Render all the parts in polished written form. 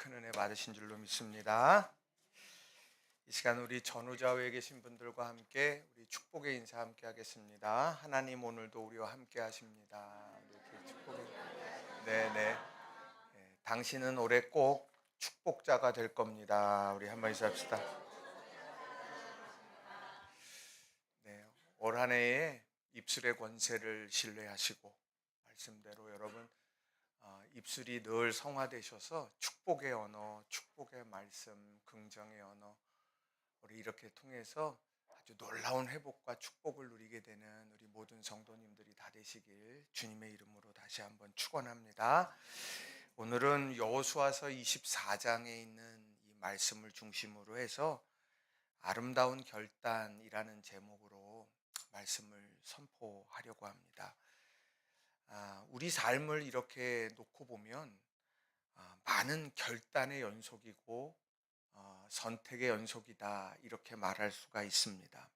큰 은혜 받으신 줄로 믿습니다. 이 시간 우리 전우좌우에 계신 분들과 함께 우리 축복의 인사 함께 하겠습니다. 하나님 오늘도 우리와 함께 하십니다. 이렇게 축복의 네네. 당신은 올해 꼭 축복자가 될 겁니다. 우리 한번 인사합시다. 네, 올 한 해에 입술의 권세를 신뢰하시고 말씀대로 여러분 입술이 늘 성화되셔서 축복의 언어, 축복의 말씀, 긍정의 언어 우리 이렇게 통해서 아주 놀라운 회복과 축복을 누리게 되는 우리 모든 성도님들이 다 되시길 주님의 이름으로 다시 한번 축원합니다. 오늘은 여호수아서 24장에 있는 이 말씀을 중심으로 해서 아름다운 결단이라는 제목으로 말씀을 선포하려고 합니다. 우리 삶을 이렇게 놓고 보면 많은 결단의 연속이고 선택의 연속이다 이렇게 말할 수가 있습니다.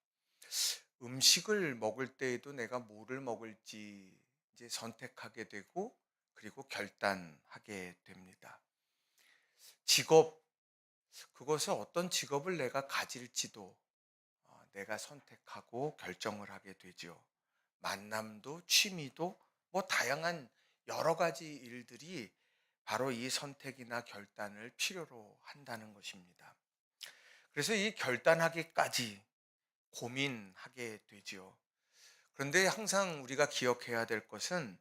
음식을 먹을 때에도 내가 뭐를 먹을지 이제 선택하게 되고 그리고 결단하게 됩니다. 직업, 그것을 어떤 직업을 내가 가질지도 내가 선택하고 결정을 하게 되죠. 만남도 취미도 뭐 다양한 여러 가지 일들이 바로 이 선택이나 결단을 필요로 한다는 것입니다. 그래서 이 결단하기까지 고민하게 되죠. 그런데 항상 우리가 기억해야 될 것은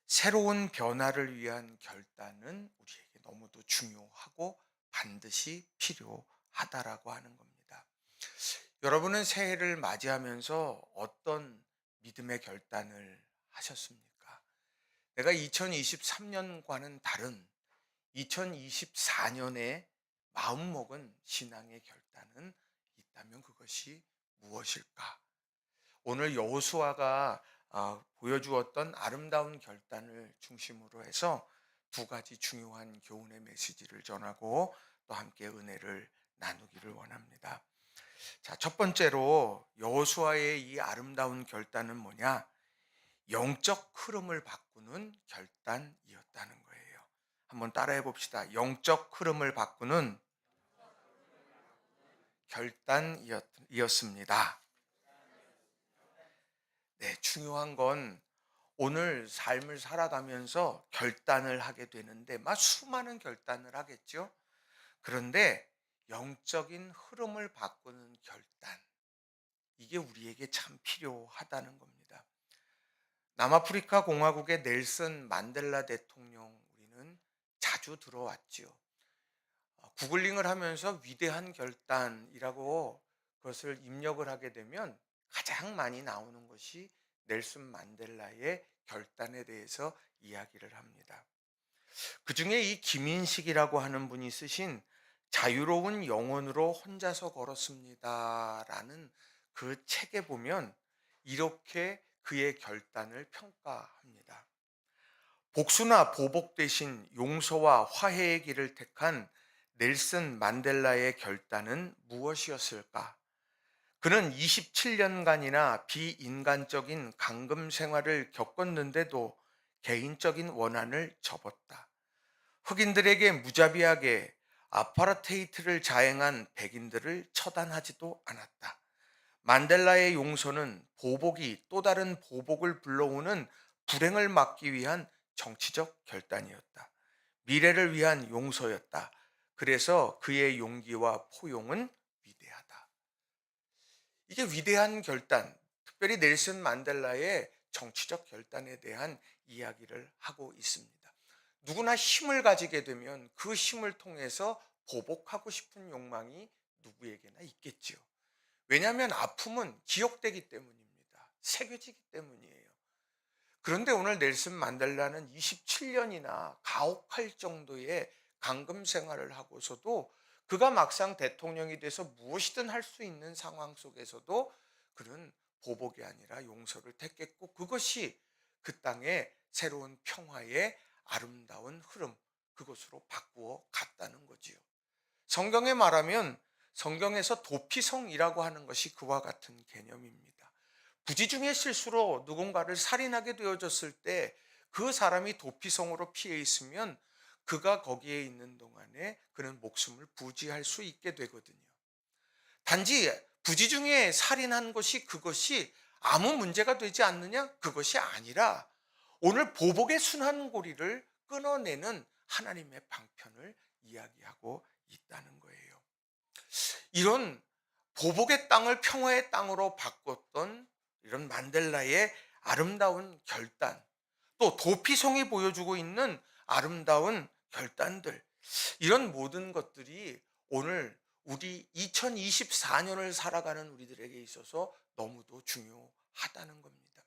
새로운 변화를 위한 결단은 우리에게 너무도 중요하고 반드시 필요하다라고 하는 겁니다. 여러분은 새해를 맞이하면서 어떤 믿음의 결단을 하셨습니까? 내가 2023년과는 다른 2024년에 마음먹은 신앙의 결단은 있다면 그것이 무엇일까? 오늘 여호수아가 보여주었던 아름다운 결단을 중심으로 해서 두 가지 중요한 교훈의 메시지를 전하고 또 함께 은혜를 나누기를 원합니다. 자, 첫 번째로 여호수아의 이 아름다운 결단은 뭐냐? 영적 흐름을 바꾸는 결단이었다는 거예요. 한번 따라해 봅시다. 영적 흐름을 바꾸는 결단이었습니다. 네, 중요한 건 오늘 삶을 살아가면서 결단을 하게 되는데 막 수많은 결단을 하겠죠. 그런데 영적인 흐름을 바꾸는 결단, 이게 우리에게 참 필요하다는 겁니다. 남아프리카 공화국의 넬슨 만델라 대통령 우리는 자주 들어왔지요. 구글링을 하면서 위대한 결단이라고 그것을 입력을 하게 되면 가장 많이 나오는 것이 넬슨 만델라의 결단에 대해서 이야기를 합니다. 그 중에 이 김인식이라고 하는 분이 쓰신 자유로운 영혼으로 혼자서 걸었습니다 라는 그 책에 보면 이렇게 그의 결단을 평가합니다. 복수나 보복 대신 용서와 화해의 길을 택한 넬슨 만델라의 결단은 무엇이었을까? 그는 27년간이나 비인간적인 감금 생활을 겪었는데도 개인적인 원한을 접었다. 흑인들에게 무자비하게 아파르테이트를 자행한 백인들을 처단하지도 않았다. 만델라의 용서는 보복이 또 다른 보복을 불러오는 불행을 막기 위한 정치적 결단이었다. 미래를 위한 용서였다. 그래서 그의 용기와 포용은 위대하다. 이게 위대한 결단, 특별히 넬슨 만델라의 정치적 결단에 대한 이야기를 하고 있습니다. 누구나 힘을 가지게 되면 그 힘을 통해서 보복하고 싶은 욕망이 누구에게나 있겠지요. 왜냐하면 아픔은 기억되기 때문입니다. 새겨지기 때문이에요. 그런데 오늘 넬슨 만델라는 27년이나 가혹할 정도의 감금 생활을 하고서도 그가 막상 대통령이 돼서 무엇이든 할 수 있는 상황 속에서도 그는 보복이 아니라 용서를 택했고 그것이 그 땅의 새로운 평화의 아름다운 흐름, 그것으로 바꾸어 갔다는 거지요. 성경에 말하면 성경에서 도피성이라고 하는 것이 그와 같은 개념입니다. 부지중의 실수로 누군가를 살인하게 되어졌을 때 그 사람이 도피성으로 피해 있으면 그가 거기에 있는 동안에 그는 목숨을 부지할 수 있게 되거든요. 단지 부지 중에 살인한 것이 그것이 아무 문제가 되지 않느냐? 그것이 아니라 오늘 보복의 순환고리를 끊어내는 하나님의 방편을 이야기하고 있다는 거예요. 이런 보복의 땅을 평화의 땅으로 바꿨던 이런 만델라의 아름다운 결단, 또 도피성이 보여주고 있는 아름다운 결단들, 이런 모든 것들이 오늘 우리 2024년을 살아가는 우리들에게 있어서 너무도 중요하다는 겁니다.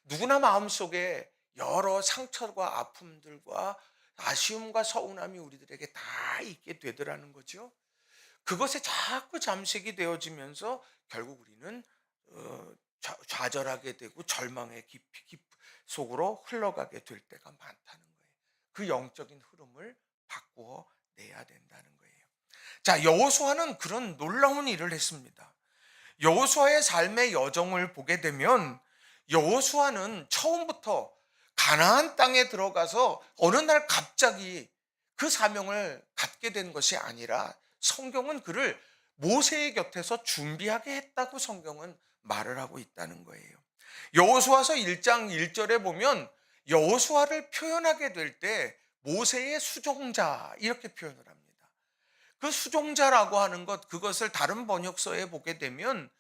누구나 마음속에 여러 상처와 아픔들과 아쉬움과 서운함이 우리들에게 다 있게 되더라는 거죠. 그것에 자꾸 잠식이 되어지면서 결국 우리는 좌절하게 되고 절망의 깊이 속으로 흘러가게 될 때가 많다는 거예요. 그 영적인 흐름을 바꾸어 내야 된다는 거예요. 자, 여호수아는 그런 놀라운 일을 했습니다. 여호수아의 삶의 여정을 보게 되면 여호수아는 처음부터 가나안 땅에 들어가서 어느 날 갑자기 그 사명을 갖게 된 것이 아니라 성경은 그를 모세의 곁에서 준비하게 했다고 성경은 말을 하고 있다는 거예요. 여호수아서 1장 1절에 보면 여호수아를 표현하게 될 때 모세의 수종자 이렇게 표현을 합니다. 그 수종자라고 하는 것, 그것을 다른 번역서에 보게 되면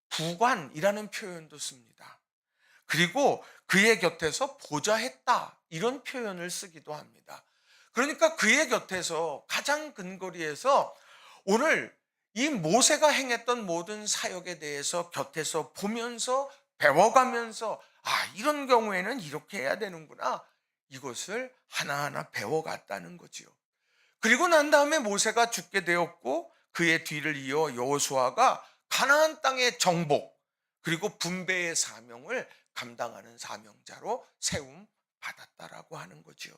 부관이라는 표현도 씁니다. 그리고 그의 곁에서 보좌했다 이런 표현을 쓰기도 합니다. 그러니까 그의 곁에서 가장 근거리에서 오늘 이 모세가 행했던 모든 사역에 대해서 곁에서 보면서 배워가면서 이런 경우에는 이렇게 해야 되는구나, 이것을 하나하나 배워갔다는 거지요. 그리고 난 다음에 모세가 죽게 되었고 그의 뒤를 이어 여호수아가 가나안 땅의 정복 그리고 분배의 사명을 감당하는 사명자로 세움 받았다라고 하는 거죠.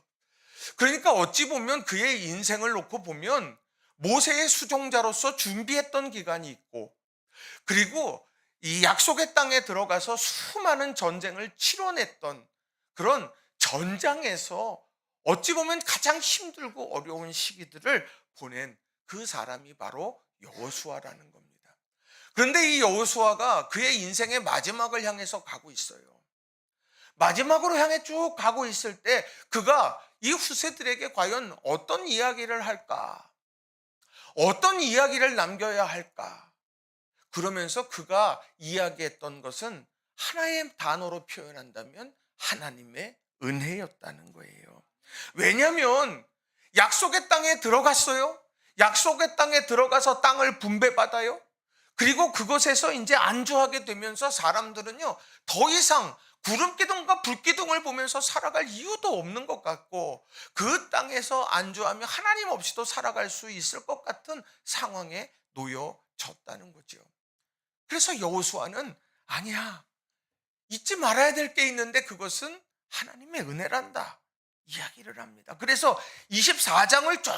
그러니까 어찌 보면 그의 인생을 놓고 보면 모세의 수종자로서 준비했던 기간이 있고, 그리고 이 약속의 땅에 들어가서 수많은 전쟁을 치러냈던 그런 전장에서 어찌 보면 가장 힘들고 어려운 시기들을 보낸 그 사람이 바로 여호수아라는 겁니다. 그런데 이 여호수아가 그의 인생의 마지막을 향해서 가고 있어요. 마지막으로 향해 쭉 가고 있을 때 그가 이 후세들에게 과연 어떤 이야기를 할까? 어떤 이야기를 남겨야 할까? 그러면서 그가 이야기했던 것은 하나의 단어로 표현한다면 하나님의 은혜였다는 거예요. 왜냐하면 약속의 땅에 들어갔어요. 약속의 땅에 들어가서 땅을 분배받아요. 그리고 그곳에서 이제 안주하게 되면서 사람들은요, 더 이상 구름기둥과 불기둥을 보면서 살아갈 이유도 없는 것 같고, 그 땅에서 안주하며 하나님 없이도 살아갈 수 있을 것 같은 상황에 놓여졌다는 거죠. 그래서 여호수아는 아니야, 잊지 말아야 될 게 있는데 그것은 하나님의 은혜란다 이야기를 합니다. 그래서 24장을 쭉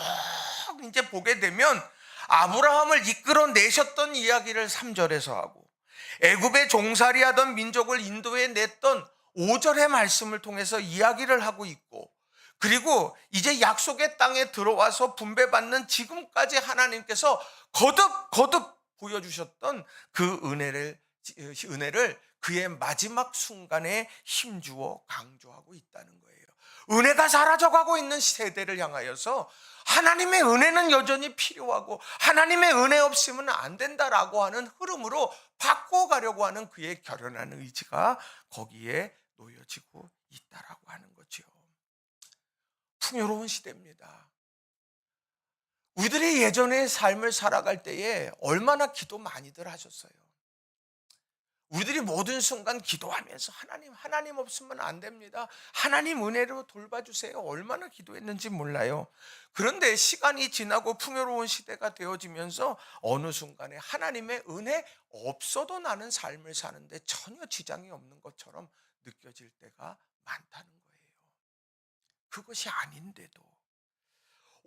이제 보게 되면 아브라함을 이끌어 내셨던 이야기를 3절에서 하고, 애굽에 종살이 하던 민족을 인도해 냈던 5절의 말씀을 통해서 이야기를 하고 있고, 그리고 이제 약속의 땅에 들어와서 분배받는 지금까지 하나님께서 거듭 보여주셨던 그 은혜를 그의 마지막 순간에 힘주어 강조하고 있다는 거예요. 은혜가 사라져가고 있는 세대를 향하여서 하나님의 은혜는 여전히 필요하고 하나님의 은혜 없으면 안 된다라고 하는 흐름으로 바꿔가려고 하는 그의 결연한 의지가 거기에 놓여지고 있다라고 하는 거죠. 풍요로운 시대입니다. 우리들이 예전의 삶을 살아갈 때에 얼마나 기도 많이들 하셨어요. 우리들이 모든 순간 기도하면서 하나님 없으면 안 됩니다. 하나님 은혜로 돌봐주세요. 얼마나 기도했는지 몰라요. 그런데 시간이 지나고 풍요로운 시대가 되어지면서 어느 순간에 하나님의 은혜 없어도 나는 삶을 사는데 전혀 지장이 없는 것처럼 느껴질 때가 많다는 거예요. 그것이 아닌데도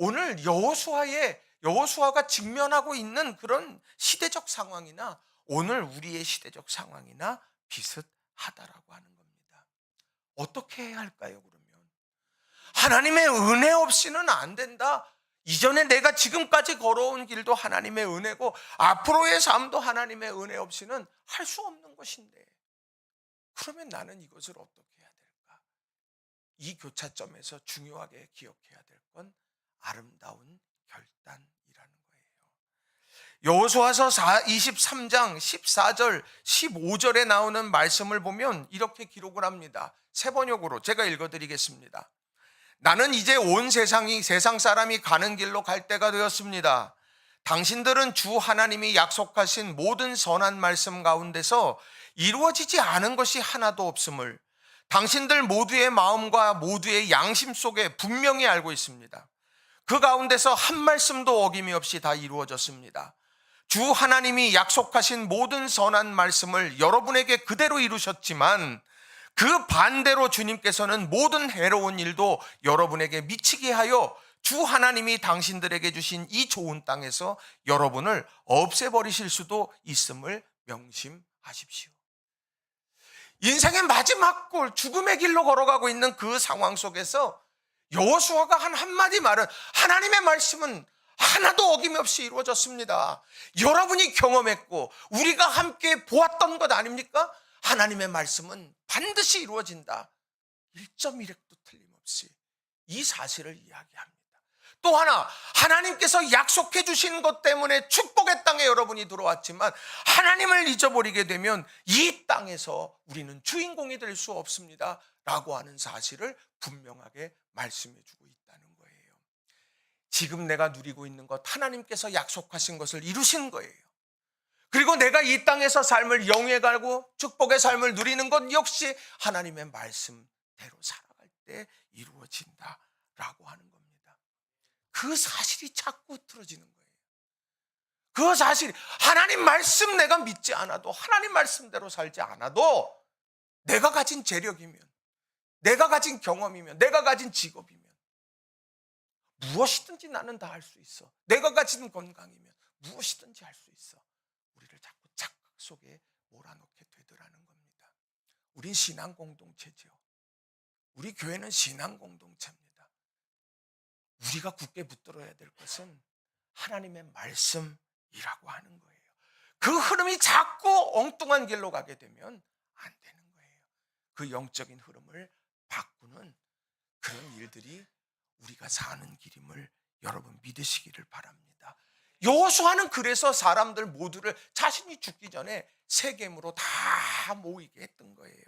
오늘 여호수아가 직면하고 있는 그런 시대적 상황이나 오늘 우리의 시대적 상황이나 비슷하다라고 하는 겁니다. 어떻게 해야 할까요, 그러면? 하나님의 은혜 없이는 안 된다. 이전에 내가 지금까지 걸어온 길도 하나님의 은혜고 앞으로의 삶도 하나님의 은혜 없이는 할 수 없는 것인데, 그러면 나는 이것을 어떻게 해야 될까? 이 교차점에서 중요하게 기억해야 될 건 아름다운 결단이라는 거예요. 여호수아서 23장 14절 15절에 나오는 말씀을 보면 이렇게 기록을 합니다. 세 번역으로 제가 읽어드리겠습니다. 나는 이제 온 세상이 세상 사람이 가는 길로 갈 때가 되었습니다. 당신들은 주 하나님이 약속하신 모든 선한 말씀 가운데서 이루어지지 않은 것이 하나도 없음을 당신들 모두의 마음과 모두의 양심 속에 분명히 알고 있습니다. 그 가운데서 한 말씀도 어김이 없이 다 이루어졌습니다. 주 하나님이 약속하신 모든 선한 말씀을 여러분에게 그대로 이루셨지만 그 반대로 주님께서는 모든 해로운 일도 여러분에게 미치게 하여 주 하나님이 당신들에게 주신 이 좋은 땅에서 여러분을 없애버리실 수도 있음을 명심하십시오. 인생의 마지막 골, 죽음의 길로 걸어가고 있는 그 상황 속에서 여호수아가 한 한마디 말은, 하나님의 말씀은 하나도 어김없이 이루어졌습니다. 여러분이 경험했고 우리가 함께 보았던 것 아닙니까? 하나님의 말씀은 반드시 이루어진다. 1.1획도 틀림없이 이 사실을 이야기합니다. 또 하나, 하나님께서 약속해 주신 것 때문에 축복의 땅에 여러분이 들어왔지만 하나님을 잊어버리게 되면 이 땅에서 우리는 주인공이 될 수 없습니다 라고 하는 사실을 분명하게 말씀해 주고 있다는 거예요. 지금 내가 누리고 있는 것, 하나님께서 약속하신 것을 이루신 거예요. 그리고 내가 이 땅에서 삶을 영위해 가고 축복의 삶을 누리는 것 역시 하나님의 말씀대로 살아갈 때 이루어진다라고 하는 겁니다. 그 사실이 자꾸 흐트러지는 거예요. 그 사실이, 하나님 말씀 내가 믿지 않아도, 하나님 말씀대로 살지 않아도 내가 가진 재력이면, 내가 가진 경험이면, 내가 가진 직업이면 무엇이든지 나는 다 할 수 있어. 내가 가진 건강이면 무엇이든지 할 수 있어. 우리를 자꾸 착각 속에 몰아넣게 되더라는 겁니다. 우린 신앙 공동체죠. 우리 교회는 신앙 공동체입니다. 우리가 굳게 붙들어야 될 것은 하나님의 말씀이라고 하는 거예요. 그 흐름이 자꾸 엉뚱한 길로 가게 되면 안 되는 거예요. 그 영적인 흐름을 바꾸는 그런 일들이 우리가 사는 길임을 여러분 믿으시기를 바랍니다. 여호수아는 그래서 사람들 모두를 자신이 죽기 전에 세겜으로 다 모이게 했던 거예요.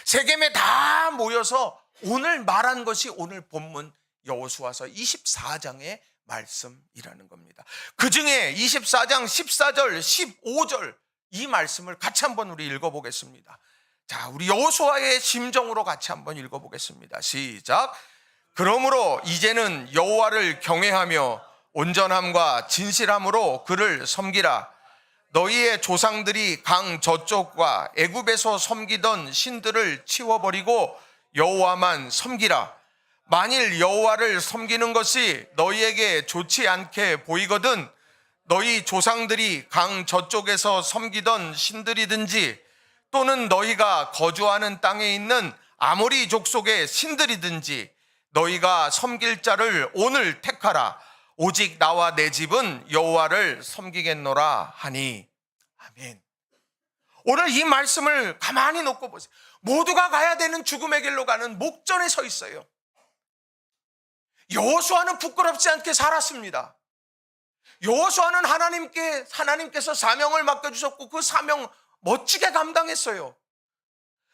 세겜에 다 모여서 오늘 말한 것이 오늘 본문 여호수아서 24장의 말씀이라는 겁니다. 그 중에 24장 14절 15절 이 말씀을 같이 한번 우리 읽어보겠습니다. 자, 우리 여호수아의 심정으로 같이 한번 읽어보겠습니다. 시작. 그러므로 이제는 여호와를 경외하며 온전함과 진실함으로 그를 섬기라. 너희의 조상들이 강 저쪽과 애굽에서 섬기던 신들을 치워버리고 여호와만 섬기라. 만일 여호와를 섬기는 것이 너희에게 좋지 않게 보이거든 너희 조상들이 강 저쪽에서 섬기던 신들이든지 또는 너희가 거주하는 땅에 있는 아모리 족속의 신들이든지 너희가 섬길 자를 오늘 택하라. 오직 나와 내 집은 여호와를 섬기겠노라 하니. 아멘. 오늘 이 말씀을 가만히 놓고 보세요. 모두가 가야 되는 죽음의 길로 가는 목전에 서 있어요. 여호수아는 부끄럽지 않게 살았습니다. 여호수아는 하나님께서 사명을 맡겨주셨고 그 사명 멋지게 감당했어요.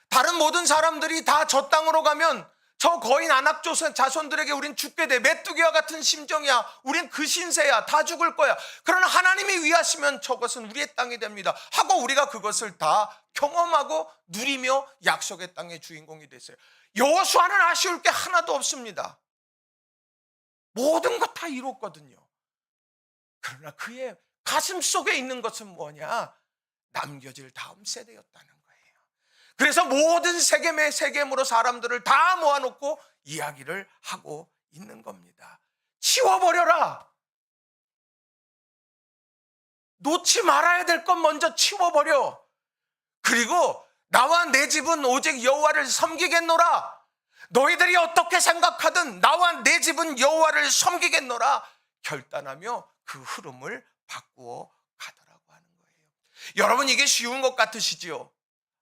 다른 모든 사람들이 다 저 땅으로 가면 저 거인 아낙 자손들에게 우린 죽게 돼. 메뚜기와 같은 심정이야. 우린 그 신세야. 다 죽을 거야. 그러나 하나님이 위하시면 저것은 우리의 땅이 됩니다 하고 우리가 그것을 다 경험하고 누리며 약속의 땅의 주인공이 됐어요. 여호수아는 아쉬울 게 하나도 없습니다. 모든 것 다 이뤘거든요. 그러나 그의 가슴 속에 있는 것은 뭐냐? 남겨질 다음 세대였다는 거예요. 그래서 모든 세겜으로 사람들을 다 모아놓고 이야기를 하고 있는 겁니다. 치워버려라. 놓지 말아야 될 건 먼저 치워버려. 그리고 나와 내 집은 오직 여호와를 섬기겠노라. 너희들이 어떻게 생각하든 나와 내 집은 여호와를 섬기겠노라 결단하며 그 흐름을 바꾸어 가더라고 하는 거예요. 여러분, 이게 쉬운 것 같으시죠?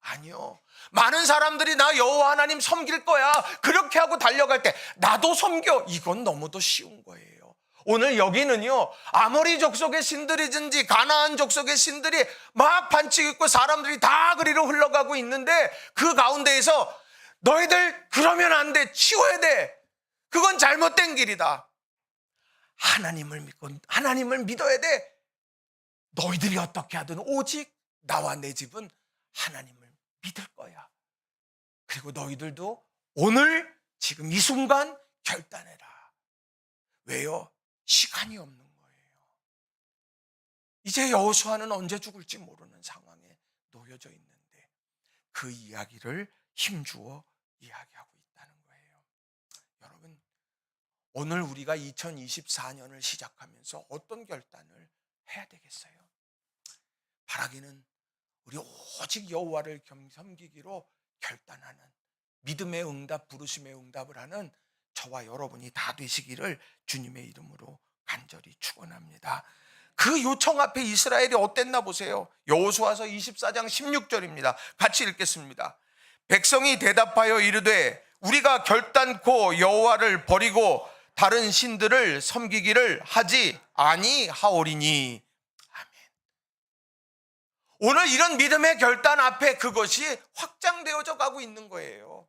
아니요. 많은 사람들이 나 여호와 하나님 섬길 거야 그렇게 하고 달려갈 때 나도 섬겨, 이건 너무도 쉬운 거예요. 오늘 여기는요, 아모리 족속의 신들이든지 가나안 족속의 신들이 막 반칙 있고 사람들이 다 그리로 흘러가고 있는데 그 가운데에서 너희들 그러면 안 돼, 치워야 돼, 그건 잘못된 길이다, 하나님을 믿고 하나님을 믿어야 돼, 너희들이 어떻게 하든 오직 나와 내 집은 하나님을 믿을 거야, 그리고 너희들도 오늘 지금 이 순간 결단해라. 왜요? 시간이 없는 거예요. 이제 여호수아는 언제 죽을지 모르는 상황에 놓여져 있는데 그 이야기를 힘주어 이야기하고 있다는 거예요. 여러분, 오늘 우리가 2024년을 시작하면서 어떤 결단을 해야 되겠어요? 바라기는 우리 오직 여호와를 섬기기로 결단하는, 믿음의 응답, 부르심의 응답을 하는 저와 여러분이 다 되시기를 주님의 이름으로 간절히 축원합니다. 그 요청 앞에 이스라엘이 어땠나 보세요. 여호수아서 24장 16절입니다. 같이 읽겠습니다. 백성이 대답하여 이르되 우리가 결단코 여호와를 버리고 다른 신들을 섬기기를 하지 아니하오리니. 아멘. 오늘 이런 믿음의 결단 앞에 그것이 확장되어져 가고 있는 거예요.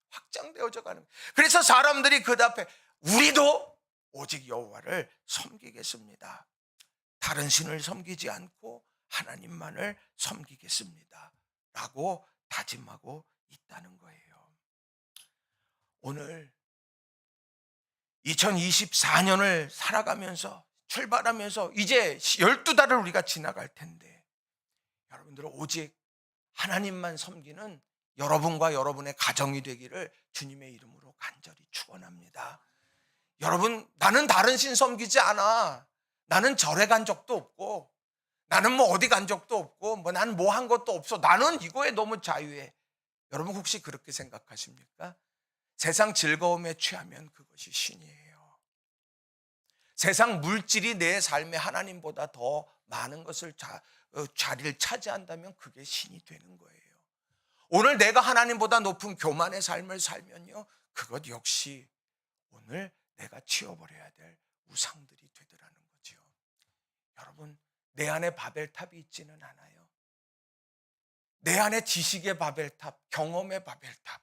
확장되어져 가는 거예요. 그래서 사람들이 그 앞에 우리도 오직 여호와를 섬기겠습니다, 다른 신을 섬기지 않고 하나님만을 섬기겠습니다 라고 다짐하고 있다는 거예요. 오늘 2024년을 살아가면서 출발하면서 이제 12달을 우리가 지나갈 텐데 여러분들은 오직 하나님만 섬기는 여러분과 여러분의 가정이 되기를 주님의 이름으로 간절히 축원합니다. 여러분, 나는 다른 신 섬기지 않아, 나는 절에 간 적도 없고 나는 뭐 어디 간 적도 없고 뭐 나는 뭐 한 것도 없어, 나는 이거에 너무 자유해. 여러분 혹시 그렇게 생각하십니까? 세상 즐거움에 취하면 그것이 신이에요. 세상 물질이 내 삶에 하나님보다 더 많은 것을 자리를 차지한다면 그게 신이 되는 거예요. 오늘 내가 하나님보다 높은 교만의 삶을 살면요, 그것 역시 오늘 내가 치워버려야 될 우상들이 되더라는 거죠. 여러분, 내 안에 바벨탑이 있지는 않아요. 내 안에 지식의 바벨탑, 경험의 바벨탑,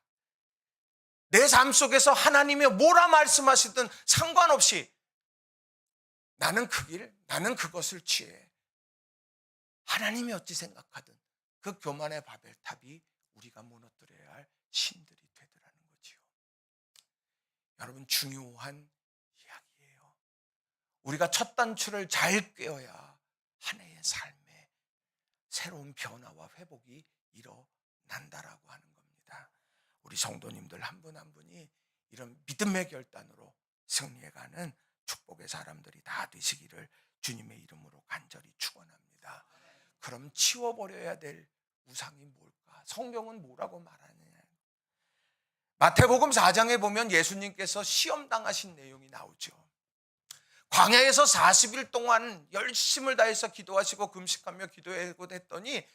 내 삶 속에서 하나님이 뭐라 말씀하시든 상관없이 나는 그 길, 나는 그것을 취해. 하나님이 어찌 생각하든 그 교만의 바벨탑이 우리가 무너뜨려야 할 신들이 되더라는 거지요. 여러분, 중요한 이야기예요. 우리가 첫 단추를 잘 꿰어야 한 해의 삶에 새로운 변화와 회복이 일어난다라고 하는 겁니다. 우리 성도님들 한 분 한 분이 이런 믿음의 결단으로 승리해가는 축복의 사람들이 다 되시기를 주님의 이름으로 간절히 축원합니다. 그럼 치워버려야 될 우상이 뭘까? 성경은 뭐라고 말하느냐? 마태복음 4장에 보면 예수님께서 시험 당하신 내용이 나오죠. 광야에서 40일 동안 열심을 다해서 기도하시고 금식하며 기도하고 했더니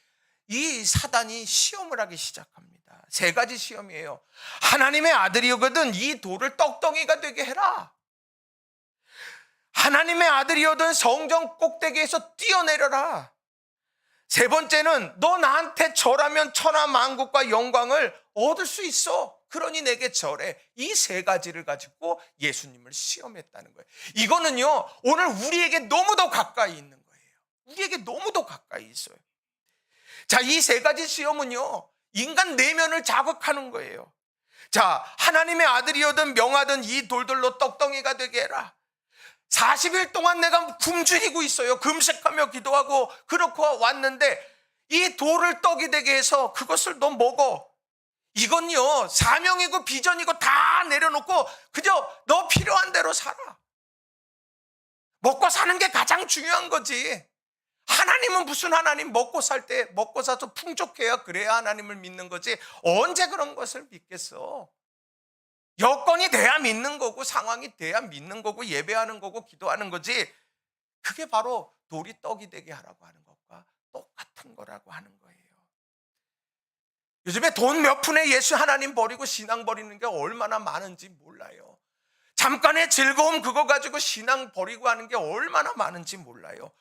이 사단이 시험을 하기 시작합니다. 3가지 시험이에요. 하나님의 아들이거든 이 돌을 떡덩이가 되게 해라. 하나님의 아들이거든 성전 꼭대기에서 뛰어내려라. 3번째는 너 나한테 절하면 천하 만국과 영광을 얻을 수 있어, 그러니 내게 절해. 이 3가지를 가지고 예수님을 시험했다는 거예요. 이거는요, 오늘 우리에게 너무도 가까이 있는 거예요. 우리에게 너무도 가까이 있어요. 자, 이 3가지 시험은요, 인간 내면을 자극하는 거예요. 자, 하나님의 아들이거든 명하든 이 돌들로 떡덩이가 되게 해라. 40일 동안 내가 굶주리고 있어요. 금식하며 기도하고 그렇고 왔는데 이 돌을 떡이 되게 해서 그것을 너 먹어. 이건요, 사명이고 비전이고 다 내려놓고 그저 너 필요한 대로 살아. 먹고 사는 게 가장 중요한 거지. 하나님은 무슨 하나님, 먹고 살 때 먹고 사서 풍족해야 그래야 하나님을 믿는 거지 언제 그런 것을 믿겠어. 여건이 돼야 믿는 거고 상황이 돼야 믿는 거고 예배하는 거고 기도하는 거지, 그게 바로 돌이 떡이 되게 하라고 하는 것과 똑같은 거라고 하는 거예요. 요즘에 돈 몇 푼에 예수 하나님 버리고 신앙 버리는 게 얼마나 많은지 몰라요. 잠깐의 즐거움 그거 가지고 신앙 버리고 하는 게 얼마나 많은지 몰라요.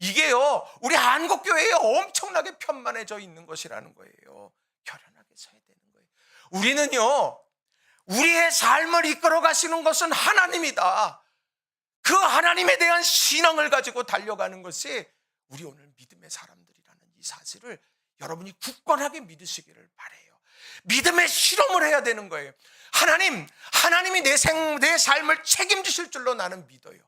이게요, 우리 한국교회에 엄청나게 편만해져 있는 것이라는 거예요. 결연하게 서야 되는 거예요. 우리는요, 우리의 삶을 이끌어 가시는 것은 하나님이다. 그 하나님에 대한 신앙을 가지고 달려가는 것이 우리 오늘 믿음의 사람들이라는 이 사실을 여러분이 굳건하게 믿으시기를 바라요. 믿음의 실험을 해야 되는 거예요. 하나님이 내 삶을 책임지실 줄로 나는 믿어요.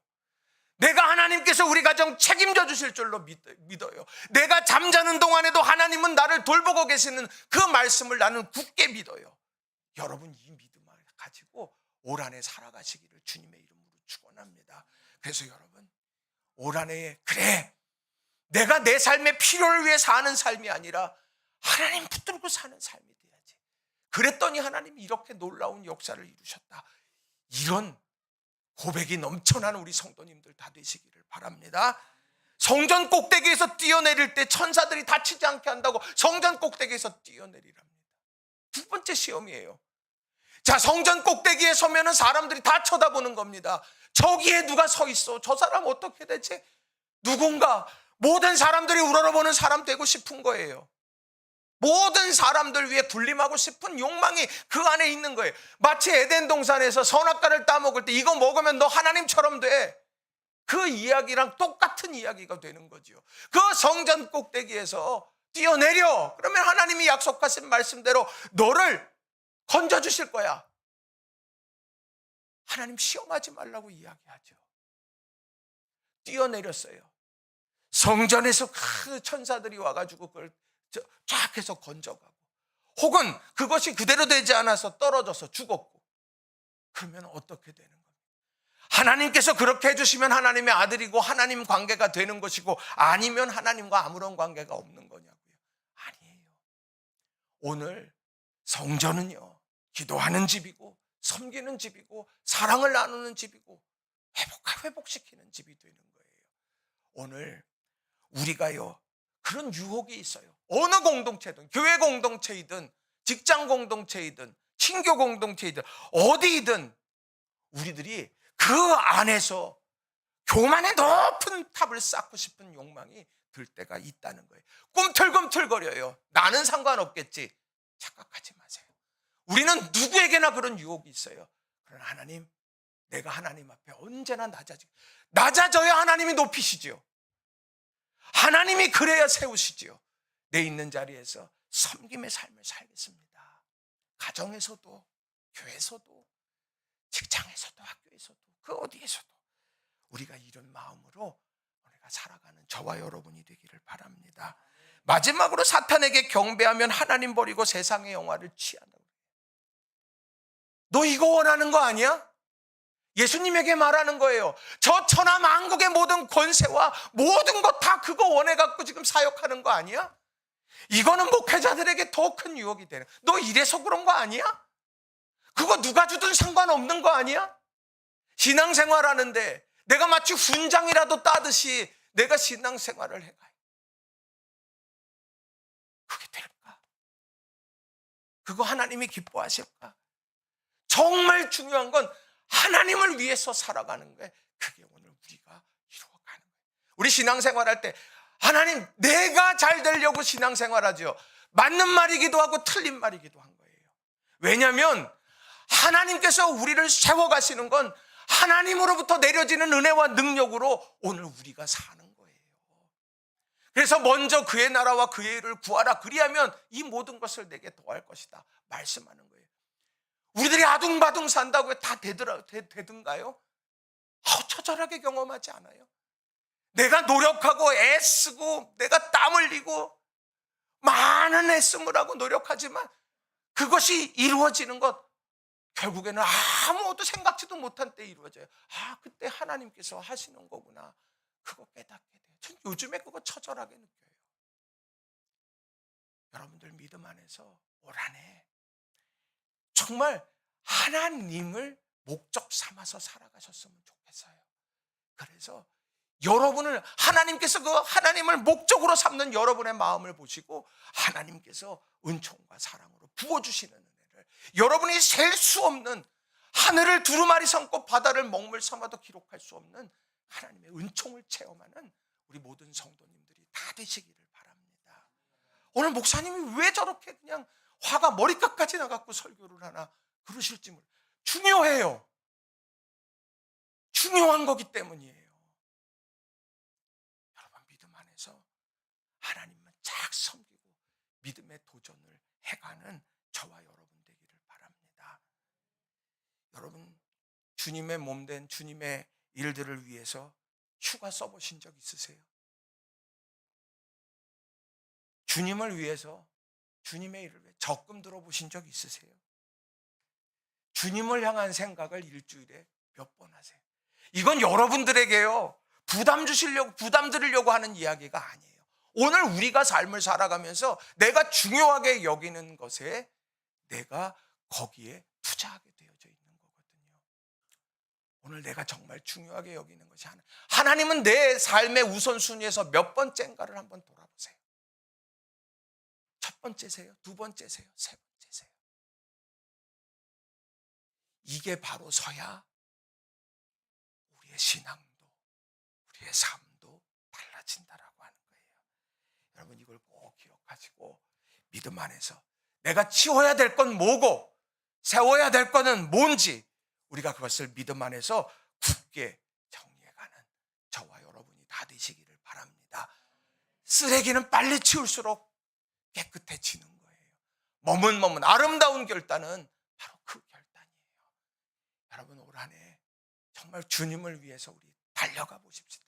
내가 하나님께서 우리 가정 책임져 주실 줄로 믿어요. 내가 잠자는 동안에도 하나님은 나를 돌보고 계시는 그 말씀을 나는 굳게 믿어요. 여러분 이 믿음을 가지고 올 한 해 살아가시기를 주님의 이름으로 축원합니다. 그래서 여러분 올 한 해에 그래, 내가 내 삶의 필요를 위해 사는 삶이 아니라 하나님 붙들고 사는 삶이 돼야지. 그랬더니 하나님이 이렇게 놀라운 역사를 이루셨다. 이런 고백이 넘쳐나는 우리 성도님들 다 되시기를 바랍니다. 성전 꼭대기에서 뛰어내릴 때 천사들이 다치지 않게 한다고 성전 꼭대기에서 뛰어내리랍니다. 두 번째 시험이에요. 자, 성전 꼭대기에 서면은 사람들이 다 쳐다보는 겁니다. 저기에 누가 서 있어? 저 사람 어떻게 되지? 누군가 모든 사람들이 우러러보는 사람 되고 싶은 거예요. 모든 사람들 위해 군림하고 싶은 욕망이 그 안에 있는 거예요. 마치 에덴 동산에서 선악과를 따먹을 때 이거 먹으면 너 하나님처럼 돼. 그 이야기랑 똑같은 이야기가 되는 거죠. 그 성전 꼭대기에서 뛰어내려. 그러면 하나님이 약속하신 말씀대로 너를 건져주실 거야. 하나님 시험하지 말라고 이야기하죠. 뛰어내렸어요. 성전에서 그 천사들이 와가지고 그걸 쫙 해서 건져가고, 혹은 그것이 그대로 되지 않아서 떨어져서 죽었고, 그러면 어떻게 되는 겁니까? 하나님께서 그렇게 해주시면 하나님의 아들이고 하나님 관계가 되는 것이고, 아니면 하나님과 아무런 관계가 없는 거냐고요? 아니에요. 오늘 성전은요, 기도하는 집이고 섬기는 집이고 사랑을 나누는 집이고 회복시키는 집이 되는 거예요. 오늘 우리가요, 그런 유혹이 있어요. 어느 공동체든, 교회 공동체이든 직장 공동체이든 친교 공동체이든 어디이든 우리들이 그 안에서 교만의 높은 탑을 쌓고 싶은 욕망이 들 때가 있다는 거예요. 꿈틀꿈틀거려요. 나는 상관없겠지. 착각하지 마세요. 우리는 누구에게나 그런 유혹이 있어요. 그러나 하나님, 내가 하나님 앞에 언제나 낮아져야 하나님이 높이시지요. 하나님이 그래야 세우시지요. 내 있는 자리에서 섬김의 삶을 살겠습니다. 가정에서도, 교회에서도, 직장에서도, 학교에서도, 그 어디에서도 우리가 이런 마음으로 우리가 살아가는 저와 여러분이 되기를 바랍니다. 마지막으로 사탄에게 경배하면 하나님 버리고 세상의 영화를 취한다고. 너 이거 원하는 거 아니야? 예수님에게 말하는 거예요. 저 천하 만국의 모든 권세와 모든 것 다 그거 원해갖고 지금 사역하는 거 아니야? 이거는 목회자들에게 더 큰 유혹이 되는. 너 이래서 그런 거 아니야? 그거 누가 주든 상관없는 거 아니야? 신앙생활하는데 내가 마치 훈장이라도 따듯이 내가 신앙생활을 해가요. 그게 될까? 그거 하나님이 기뻐하실까? 정말 중요한 건 하나님을 위해서 살아가는 거예요. 그게 오늘 우리가 이루어가는 거예요. 우리 신앙생활할 때 하나님, 내가 잘 되려고 신앙생활하죠. 맞는 말이기도 하고 틀린 말이기도 한 거예요. 왜냐하면 하나님께서 우리를 세워가시는 건 하나님으로부터 내려지는 은혜와 능력으로 오늘 우리가 사는 거예요. 그래서 먼저 그의 나라와 그의 일을 구하라. 그리하면 이 모든 것을 내게 더할 것이다 말씀하는 거예요. 우리들이 아둥바둥 산다고 다 되든가요? 처절하게 경험하지 않아요? 내가 노력하고 애쓰고 내가 땀 흘리고 많은 애씀을 하고 노력하지만 그것이 이루어지는 것, 결국에는 아무것도 생각지도 못한 때 이루어져요. 아, 그때 하나님께서 하시는 거구나. 그거 깨닫게 돼요. 전 요즘에 그거 처절하게 느껴요. 여러분들 믿음 안에서 올 한 해 정말 하나님을 목적 삼아서 살아가셨으면 좋겠어요. 그래서 여러분을 하나님께서 그 하나님을 목적으로 삼는 여러분의 마음을 보시고 하나님께서 은총과 사랑으로 부어주시는 은혜를, 여러분이 셀 수 없는, 하늘을 두루마리 삼고 바다를 먹물 삼아도 기록할 수 없는 하나님의 은총을 체험하는 우리 모든 성도님들이 다 되시기를 바랍니다. 오늘 목사님이 왜 저렇게 그냥 화가 머리끝까지 나갖고 설교를 하나 그러실지 몰라요. 중요해요. 중요한 거기 때문이에요. 여러분, 믿음 안에서 하나님만 쫙 섬기고 믿음의 도전을 해가는 저와 여러분 되기를 바랍니다. 여러분, 주님의 몸된 주님의 일들을 위해서 휴가 써보신 적 있으세요? 주님을 위해서, 주님의 일을 위해 적금 들어보신 적 있으세요? 주님을 향한 생각을 일주일에 몇 번 하세요? 이건 여러분들에게요, 부담 주시려고, 부담 드리려고 하는 이야기가 아니에요. 오늘 우리가 삶을 살아가면서 내가 중요하게 여기는 것에 내가 거기에 투자하게 되어져 있는 거거든요. 오늘 내가 정말 중요하게 여기는 것이 하나님은 내 삶의 우선순위에서 몇 번째인가를 한번 돌아보세요. 첫 번째세요? 두 번째세요? 세 번째세요? 이게 바로 서야 우리의 신앙도, 우리의 삶도 달라진다라고 하는 거예요. 여러분, 이걸 꼭 기억하시고 믿음 안에서 내가 치워야 될 건 뭐고 세워야 될 거는 뭔지 우리가 그것을 믿음 안에서 굳게 정리해가는 저와 여러분이 다 되시기를 바랍니다. 쓰레기는 빨리 치울수록 깨끗해지는 거예요. 머문머문 아름다운 결단은 바로 그 결단이에요. 여러분, 올 한 해 정말 주님을 위해서 우리 달려가 보십시다.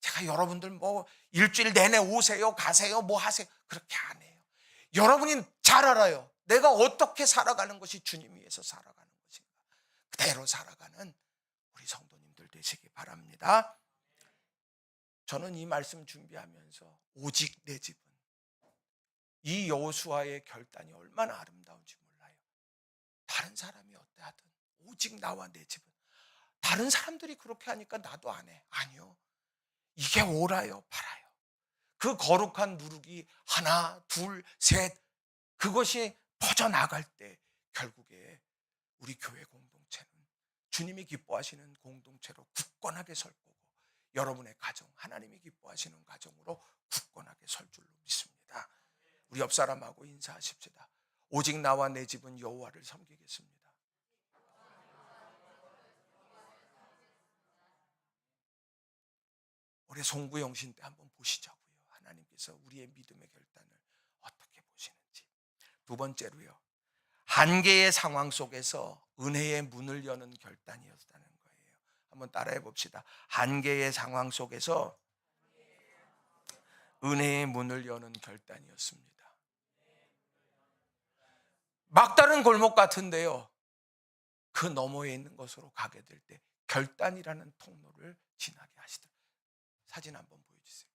제가 여러분들 뭐 일주일 내내 오세요, 가세요, 뭐 하세요, 그렇게 안 해요. 여러분이 잘 알아요. 내가 어떻게 살아가는 것이 주님 위해서 살아가는 것인가. 그대로 살아가는 우리 성도님들 되시기 바랍니다. 저는 이 말씀 준비하면서 오직 내 집은, 이 여호수아의 결단이 얼마나 아름다운지 몰라요. 다른 사람이 어때하든 오직 나와 내 집은. 다른 사람들이 그렇게 하니까 나도 안 해. 아니요. 이게 옳아요, 바라요. 그 거룩한 누룩이 하나, 둘, 셋, 그것이 퍼져나갈 때 결국에 우리 교회 공동체는 주님이 기뻐하시는 공동체로 굳건하게 설 거고, 여러분의 가정, 하나님이 기뻐하시는 가정으로 굳건하게 설 줄로 믿습니다. 우리 옆 사람하고 인사하십시다. 오직 나와 내 집은 여호와를 섬기겠습니다. 올해 송구영신 때 한번 보시자고요. 하나님께서 우리의 믿음의 결단을 어떻게 보시는지. 두 번째로요, 한계의 상황 속에서 은혜의 문을 여는 결단이었다는 거예요. 한번 따라해 봅시다. 한계의 상황 속에서 은혜의 문을 여는 결단이었습니다. 막다른 골목 같은데요, 그 너머에 있는 곳으로 가게 될 때 결단이라는 통로를 지나게 하시더라고요. 사진 한번 보여주세요.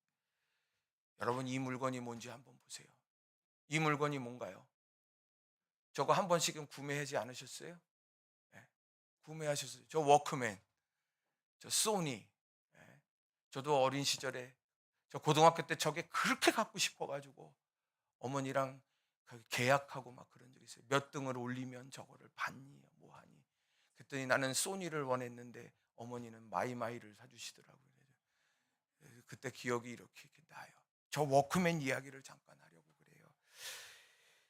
여러분, 이 물건이 뭔지 한번 보세요. 이 물건이 뭔가요? 저거 한 번씩은 구매하지 않으셨어요? 네, 구매하셨어요. 저 워크맨, 저 소니. 네, 저도 어린 시절에, 저 고등학교 때 저게 그렇게 갖고 싶어가지고 어머니랑 계약하고 막 그런 적이 있어요. 몇 등을 올리면 저거를 받니, 뭐 하니. 그랬더니 나는 소니를 원했는데 어머니는 마이마이를 사주시더라고요. 그때 기억이 이렇게 나요. 저 워크맨 이야기를 잠깐 하려고 그래요.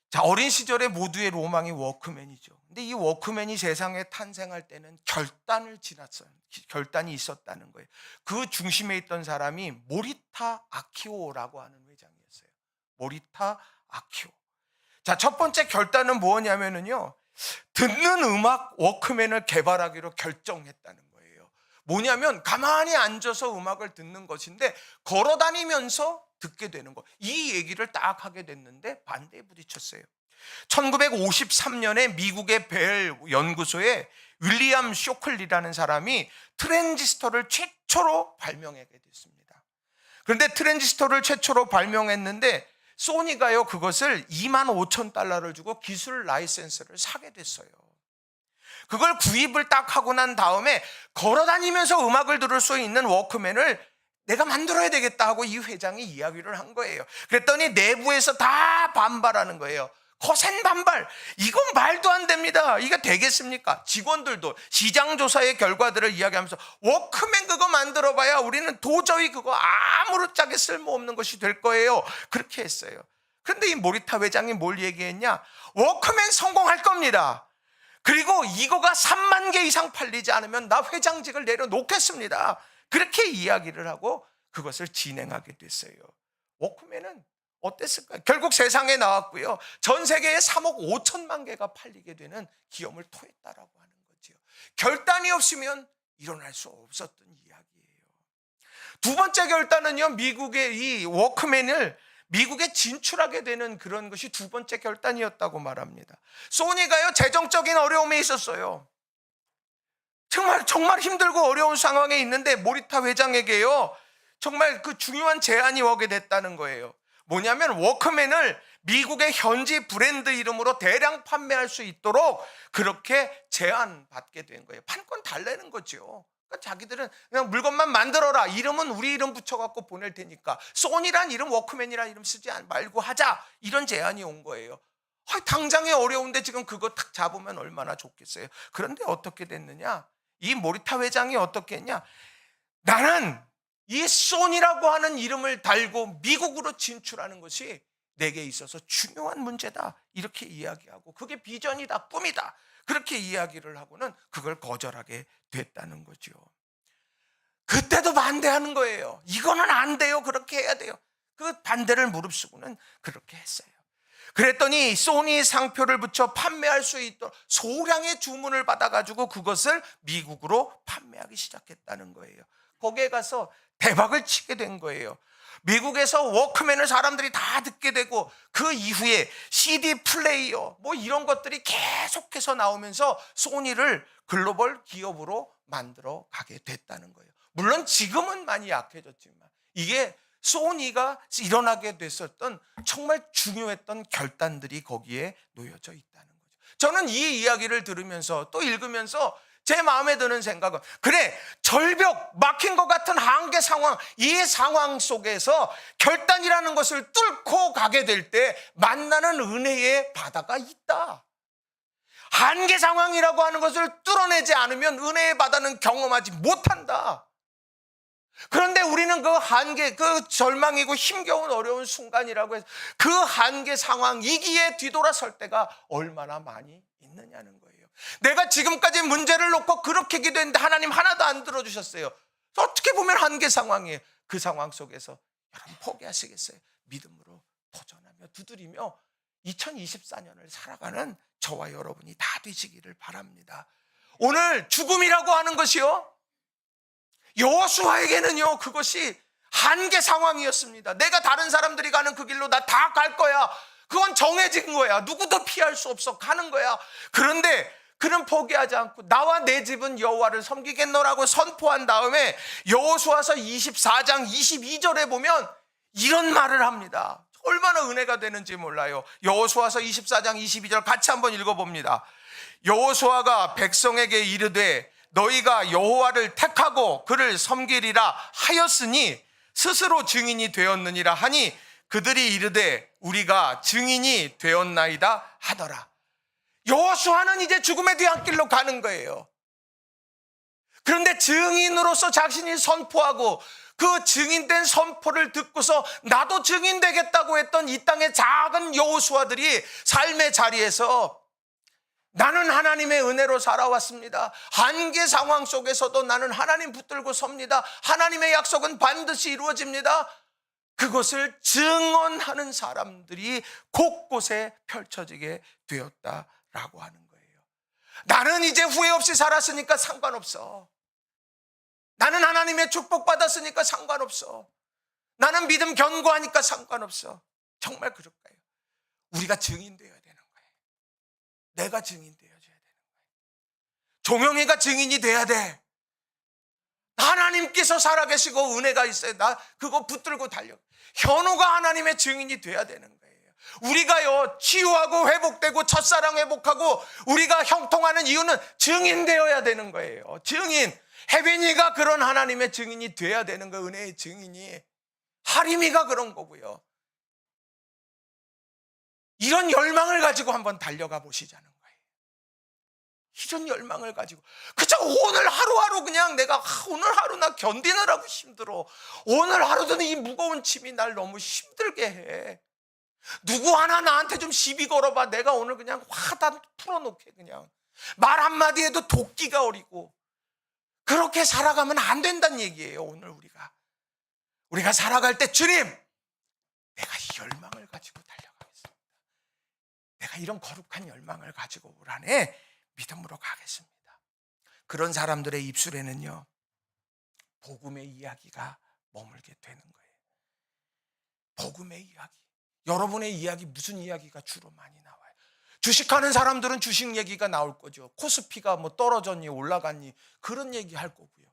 자, 어린 시절에 모두의 로망이 워크맨이죠. 근데 이 워크맨이 세상에 탄생할 때는 결단을 지났어요. 결단이 있었다는 거예요. 그 중심에 있던 사람이 모리타 아키오라고 하는 회장이었어요. 모리타 아키오. 자, 첫 번째 결단은 뭐냐면요, 듣는 음악 워크맨을 개발하기로 결정했다는 거예요. 뭐냐면 가만히 앉아서 음악을 듣는 것인데 걸어 다니면서 듣게 되는 거. 이 얘기를 딱 하게 됐는데 반대에 부딪혔어요. 1953년에 미국의 벨 연구소에 윌리엄 쇼클리라는 사람이 트랜지스터를 최초로 발명하게 됐습니다. 그런데 트랜지스터를 최초로 발명했는데 소니가요, 그것을 $25,000를 주고 기술 라이센스를 사게 됐어요. 그걸 구입을 딱 하고 난 다음에 걸어다니면서 음악을 들을 수 있는 워크맨을 내가 만들어야 되겠다 하고 이 회장이 이야기를 한 거예요. 그랬더니 내부에서 다 반발하는 거예요. 거센 반발. 이건 말도 안 됩니다. 이게 되겠습니까? 직원들도 시장조사의 결과들을 이야기하면서 워크맨 그거 만들어봐야 우리는 도저히 그거 아무렇지게 쓸모없는 것이 될 거예요. 그렇게 했어요. 그런데 이 모리타 회장이 뭘 얘기했냐? 워크맨 성공할 겁니다. 그리고 이거가 3만 개 이상 팔리지 않으면 나 회장직을 내려놓겠습니다. 그렇게 이야기를 하고 그것을 진행하게 됐어요. 워크맨은 어땠을까요? 결국 세상에 나왔고요. 전 세계에 3억 5천만 개가 팔리게 되는 기염을 토했다라고 하는 거죠. 결단이 없으면 일어날 수 없었던 이야기예요. 두 번째 결단은요, 미국의 이 워크맨을 미국에 진출하게 되는 그런 것이 두 번째 결단이었다고 말합니다. 소니가요, 재정적인 어려움에 있었어요. 정말 힘들고 어려운 상황에 있는데 모리타 회장에게요, 정말 그 중요한 제안이 오게 됐다는 거예요. 뭐냐면 워크맨을 미국의 현지 브랜드 이름으로 대량 판매할 수 있도록 그렇게 제안받게 된 거예요. 판권 달라는 거죠. 그러니까 자기들은 그냥 물건만 만들어라. 이름은 우리 이름 붙여갖고 보낼 테니까 소니란 이름, 워크맨이란 이름 쓰지 말고 하자. 이런 제안이 온 거예요. 당장에 어려운데 지금 그거 탁 잡으면 얼마나 좋겠어요. 그런데 어떻게 됐느냐? 이 모리타 회장이 어떻게 했냐? 나는 이 소니라고 하는 이름을 달고 미국으로 진출하는 것이 내게 있어서 중요한 문제다. 이렇게 이야기하고 그게 비전이다, 꿈이다. 그렇게 이야기를 하고는 그걸 거절하게 됐다는 거죠. 그때도 반대하는 거예요. 이거는 안 돼요. 그렇게 해야 돼요. 그 반대를 무릅쓰고는 그렇게 했어요. 그랬더니 소니 상표를 붙여 판매할 수 있도록 소량의 주문을 받아가지고 그것을 미국으로 판매하기 시작했다는 거예요. 거기에 가서 대박을 치게 된 거예요. 미국에서 워크맨을 사람들이 다 듣게 되고 그 이후에 CD 플레이어 뭐 이런 것들이 계속해서 나오면서 소니를 글로벌 기업으로 만들어 가게 됐다는 거예요. 물론 지금은 많이 약해졌지만 이게 소니가 일어나게 됐었던 정말 중요했던 결단들이 거기에 놓여져 있다는 거죠. 저는 이 이야기를 들으면서 또 읽으면서 제 마음에 드는 생각은, 그래, 절벽, 막힌 것 같은 한계 상황, 이 상황 속에서 결단이라는 것을 뚫고 가게 될 때 만나는 은혜의 바다가 있다. 한계 상황이라고 하는 것을 뚫어내지 않으면 은혜의 바다는 경험하지 못한다. 그런데 우리는 그 한계, 그 절망이고 힘겨운 어려운 순간이라고 해서 그 한계 상황, 이기에 뒤돌아설 때가 얼마나 많이 있느냐는 거예요. 내가 지금까지 문제를 놓고 그렇게 기도했는데 하나님 하나도 안 들어주셨어요. 어떻게 보면 한계 상황이에요. 그 상황 속에서 여러분 포기하시겠어요? 믿음으로 도전하며 두드리며 2024년을 살아가는 저와 여러분이 다 되시기를 바랍니다. 오늘 죽음이라고 하는 것이요, 여호수아에게는요 그것이 한계 상황이었습니다. 내가 다른 사람들이 가는 그 길로 나 다 갈 거야. 그건 정해진 거야. 누구도 피할 수 없어. 가는 거야. 그런데 그는 포기하지 않고 나와 내 집은 여호와를 섬기겠노라고 선포한 다음에 여호수아서 24장 22절에 보면 이런 말을 합니다. 얼마나 은혜가 되는지 몰라요. 여호수아서 24장 22절 같이 한번 읽어봅니다. 여호수아가 백성에게 이르되 너희가 여호와를 택하고 그를 섬기리라 하였으니 스스로 증인이 되었느니라 하니 그들이 이르되 우리가 증인이 되었나이다 하더라. 여호수아는 이제 죽음의 뒤안길로 가는 거예요. 그런데 증인으로서 자신이 선포하고 그 증인된 선포를 듣고서 나도 증인 되겠다고 했던 이 땅의 작은 여호수아들이 삶의 자리에서 나는 하나님의 은혜로 살아왔습니다. 한계 상황 속에서도 나는 하나님 붙들고 섭니다. 하나님의 약속은 반드시 이루어집니다. 그것을 증언하는 사람들이 곳곳에 펼쳐지게 되었다라고 하는 거예요. 나는 이제 후회 없이 살았으니까 상관없어. 나는 하나님의 축복받았으니까 상관없어. 나는 믿음 견고하니까 상관없어. 정말 그럴까요? 우리가 증인되어야 되는 거예요. 내가 증인되어줘야 되는 거예요. 종영이가 증인이 돼야 돼. 하나님께서 살아계시고 은혜가 있어요. 나 그거 붙들고 달려. 현우가 하나님의 증인이 돼야 되는 거예요. 우리가요, 치유하고 회복되고 첫사랑 회복하고 우리가 형통하는 이유는 증인되어야 되는 거예요. 증인. 혜빈이가 그런 하나님의 증인이 돼야 되는 거예요. 은혜의 증인이. 하림이가 그런 거고요. 이런 열망을 가지고 한번 달려가 보시자는 거예요. 이런 열망을 가지고 그저 오늘 하루하루 그냥 내가 오늘 하루 나 견디느라고 힘들어. 오늘 하루도 이 무거운 짐이 날 너무 힘들게 해. 누구 하나 나한테 좀 시비 걸어봐. 내가 오늘 그냥 화다 풀어놓게. 그냥 말 한마디에도 도끼가 어리고 그렇게 살아가면 안 된다는 얘기예요. 오늘 우리가 살아갈 때 주님, 내가 이 열망을 가지고 달려가겠습니다. 내가 이런 거룩한 열망을 가지고 올 한해 믿음으로 가겠습니다. 그런 사람들의 입술에는요, 복음의 이야기가 머물게 되는 거예요. 복음의 이야기. 여러분의 이야기, 무슨 이야기가 주로 많이 나와요? 주식하는 사람들은 주식 얘기가 나올 거죠. 코스피가 뭐 떨어졌니 올라갔니 그런 얘기 할 거고요.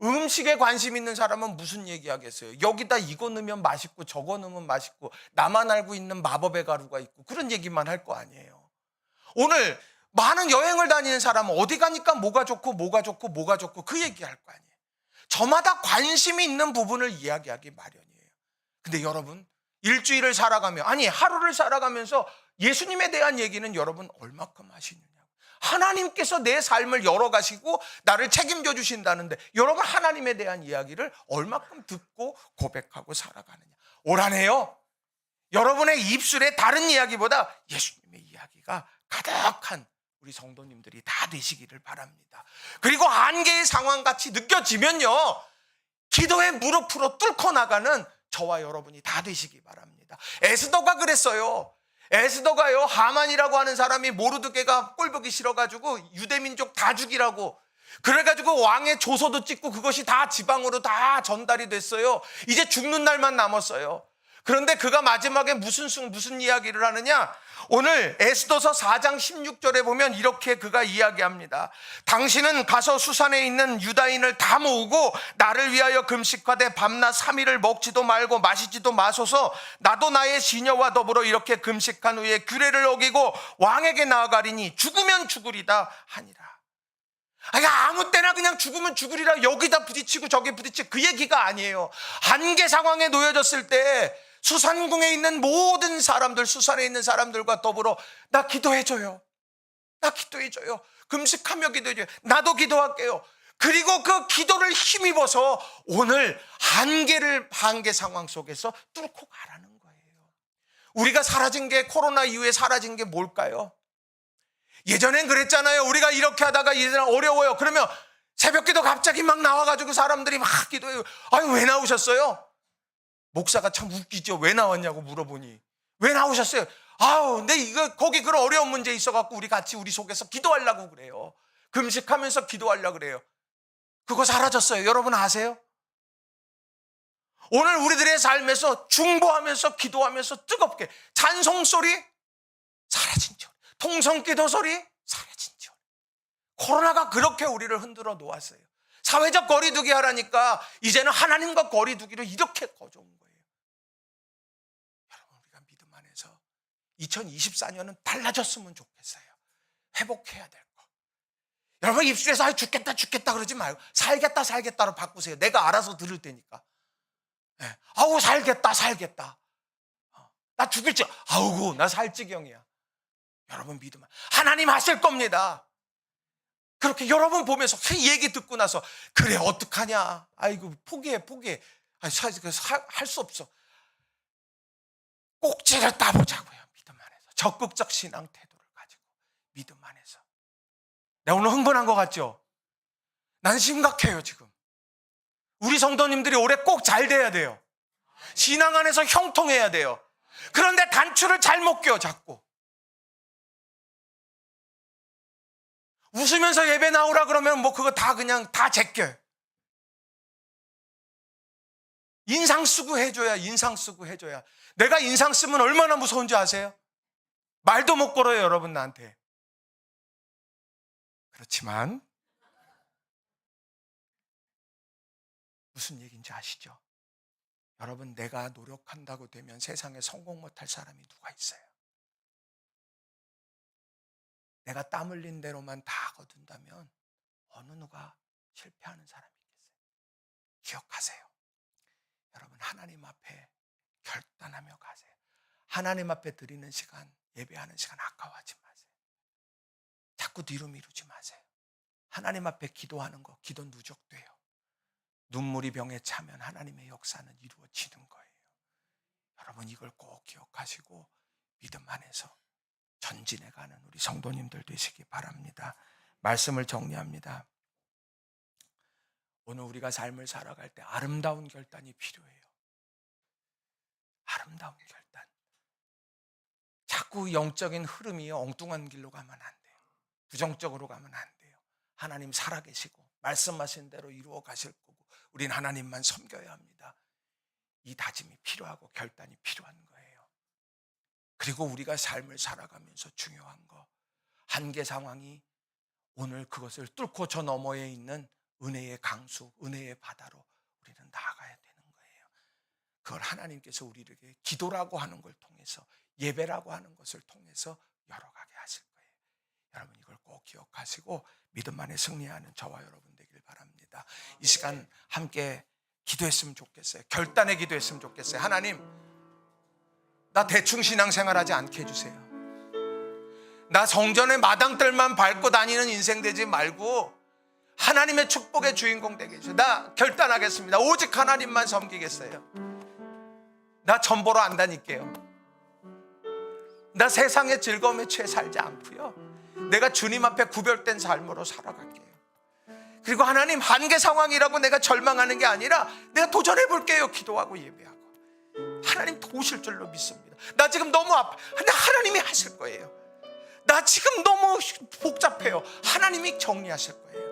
음식에 관심 있는 사람은 무슨 얘기 하겠어요? 여기다 이거 넣으면 맛있고 저거 넣으면 맛있고 나만 알고 있는 마법의 가루가 있고 그런 얘기만 할 거 아니에요. 오늘 많은 여행을 다니는 사람은 어디 가니까 뭐가 좋고 뭐가 좋고 뭐가 좋고 그 얘기할 거 아니에요. 저마다 관심이 있는 부분을 이야기하기 마련이에요. 근데 여러분, 일주일을 살아가며, 아니 하루를 살아가면서 예수님에 대한 얘기는 여러분 얼마큼 하시느냐고. 하나님께서 내 삶을 열어가시고 나를 책임져 주신다는데 여러분 하나님에 대한 이야기를 얼마큼 듣고 고백하고 살아가느냐. 올 한해요, 여러분의 입술에 다른 이야기보다 예수님의 이야기가 가득한 우리 성도님들이 다 되시기를 바랍니다. 그리고 한계의 상황같이 느껴지면요, 기도의 무릎으로 뚫고 나가는 저와 여러분이 다 되시기 바랍니다. 에스더가 그랬어요. 에스더가요, 하만이라고 하는 사람이 모르드게가 꼴보기 싫어가지고 유대민족 다 죽이라고 그래가지고 왕의 조서도 찍고 그것이 다 지방으로 다 전달이 됐어요. 이제 죽는 날만 남았어요. 그런데 그가 마지막에 무슨 이야기를 하느냐? 오늘 에스더서 4장 16절에 보면 이렇게 그가 이야기합니다. 당신은 가서 수산에 있는 유다인을 다 모으고 나를 위하여 금식하되 밤낮 3일을 먹지도 말고 마시지도 마소서. 나도 나의 시녀와 더불어 이렇게 금식한 후에 규례를 어기고 왕에게 나아가리니 죽으면 죽으리다 하니라. 아니, 아무 때나 그냥 죽으면 죽으리라 여기다 부딪히고 저기 부딪히고 그 얘기가 아니에요. 한계 상황에 놓여졌을 때 수산궁에 있는 모든 사람들, 수산에 있는 사람들과 더불어 나 기도해줘요. 나 기도해줘요. 금식하며 기도해줘요. 나도 기도할게요. 그리고 그 기도를 힘입어서 오늘 한계 상황 속에서 뚫고 가라는 거예요. 우리가 사라진 게, 코로나 이후에 사라진 게 뭘까요? 예전엔 그랬잖아요. 우리가 이렇게 하다가 이제는 어려워요. 그러면 새벽기도 갑자기 막 나와가지고 사람들이 막 기도해요. 아유, 왜 나오셨어요? 목사가 참 웃기죠. 왜 나왔냐고 물어보니 왜 나오셨어요? 아우, 거기 그런 어려운 문제 있어갖고 우리 같이 우리 속에서 기도하려고 그래요. 금식하면서 기도하려고 그래요. 그거 사라졌어요. 여러분 아세요? 오늘 우리들의 삶에서 중보하면서 기도하면서 뜨겁게 찬송소리 사라진 줄, 통성기도 소리 사라진 줄. 코로나가 그렇게 우리를 흔들어 놓았어요. 사회적 거리두기 하라니까 이제는 하나님과 거리두기로 이렇게 거져온 거예요. 여러분, 우리가 믿음 안에서 2024년은 달라졌으면 좋겠어요. 회복해야 될 거. 여러분 입술에서 죽겠다 그러지 말고 살겠다로 바꾸세요. 내가 알아서 들을 테니까. 네. 아우, 살겠다. 나 죽을지, 아우고 나 살 지경이야. 여러분 믿음, 하나님 하실 겁니다. 그렇게 여러분 보면서 그 얘기 듣고 나서 그래 어떡하냐, 아이고 포기해. 할 수 없어. 꼭지를 따보자고요. 믿음 안에서 적극적 신앙 태도를 가지고 믿음 안에서. 내가 오늘 흥분한 것 같죠? 난 심각해요. 지금 우리 성도님들이 올해 꼭 잘 돼야 돼요. 신앙 안에서 형통해야 돼요. 그런데 단추를 잘못 껴 자꾸. 웃으면서 예배 나오라 그러면 뭐 그거 다 그냥 다 제껴. 인상 쓰고 해줘야. 내가 인상 쓰면 얼마나 무서운지 아세요? 말도 못 걸어요, 여러분 나한테. 그렇지만 무슨 얘기인지 아시죠? 여러분, 내가 노력한다고 되면 세상에 성공 못할 사람이 누가 있어요? 내가 땀 흘린 대로만 다 거둔다면 어느 누가 실패하는 사람이 있겠어요? 기억하세요. 여러분, 하나님 앞에 결단하며 가세요. 하나님 앞에 드리는 시간, 예배하는 시간 아까워하지 마세요. 자꾸 뒤로 미루지 마세요. 하나님 앞에 기도하는 거, 기도 누적돼요. 눈물이 병에 차면 하나님의 역사는 이루어지는 거예요. 여러분, 이걸 꼭 기억하시고 믿음 안에서 전진해가는 우리 성도님들 되시기 바랍니다. 말씀을 정리합니다. 오늘 우리가 삶을 살아갈 때 아름다운 결단이 필요해요. 아름다운 결단. 자꾸 영적인 흐름이 엉뚱한 길로 가면 안 돼요. 부정적으로 가면 안 돼요. 하나님 살아계시고 말씀하신 대로 이루어 가실 거고 우린 하나님만 섬겨야 합니다. 이 다짐이 필요하고 결단이 필요한 거예요. 그리고 우리가 삶을 살아가면서 중요한 거, 한계 상황이 오늘 그것을 뚫고 저 너머에 있는 은혜의 강수, 은혜의 바다로 우리는 나아가야 되는 거예요. 그걸 하나님께서 우리에게 기도라고 하는 걸 통해서, 예배라고 하는 것을 통해서 열어가게 하실 거예요. 여러분, 이걸 꼭 기억하시고 믿음 안에 승리하는 저와 여러분 되길 바랍니다. 이 시간 함께 기도했으면 좋겠어요. 결단의 기도했으면 좋겠어요. 하나님, 나 대충 신앙생활하지 않게 해주세요. 나 성전의 마당들만 밟고 다니는 인생 되지 말고 하나님의 축복의 주인공 되게 해주세요. 나 결단하겠습니다. 오직 하나님만 섬기겠어요. 나 전 보러 안 다닐게요. 나 세상의 즐거움에 취해 살지 않고요, 내가 주님 앞에 구별된 삶으로 살아갈게요. 그리고 하나님, 한계 상황이라고 내가 절망하는 게 아니라 내가 도전해 볼게요. 기도하고 예배하고 하나님 도우실 줄로 믿습니다. 나 지금 너무 아파. 근데 하나님이 하실 거예요. 나 지금 너무 복잡해요. 하나님이 정리하실 거예요.